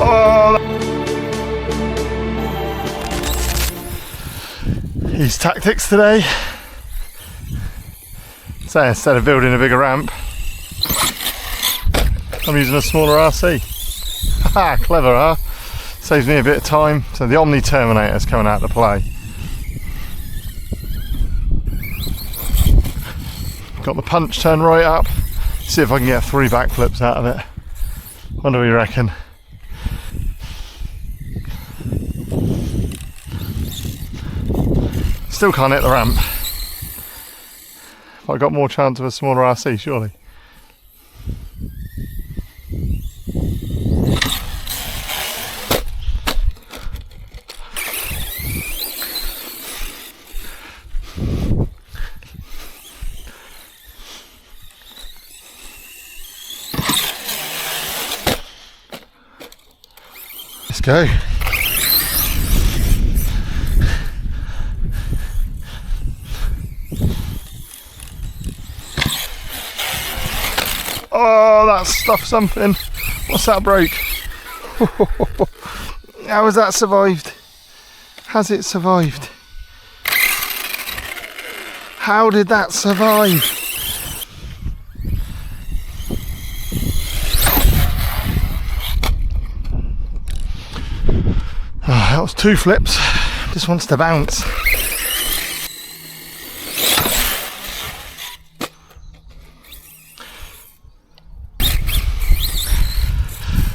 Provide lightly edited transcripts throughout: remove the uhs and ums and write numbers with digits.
Oh! His tactics today. So instead of building a bigger ramp, I'm using a smaller RC. Haha, clever, huh? Saves me a bit of time. So the Omni-Terminator is coming out to play. Got the punch turned right up. See if I can get 3 backflips out of it. What do we reckon? Still can't hit the ramp. I got more chance of a smaller RC, surely. Let's go. Oh, that stuffed something. What's that broke? How has that survived? Has it survived? How did that survive? Oh, that was 2 flips. Just wants to bounce.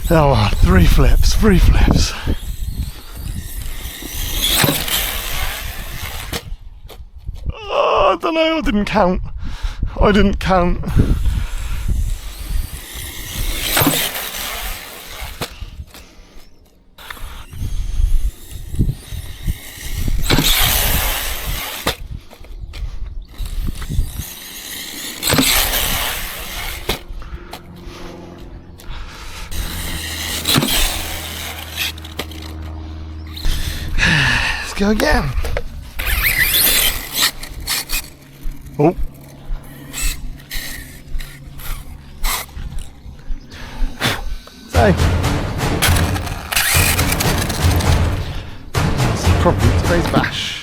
Oh, 3 flips, 3 flips. Oh, I don't know, I didn't count. I didn't count. Go again. Oh. So. That's probably today's bash.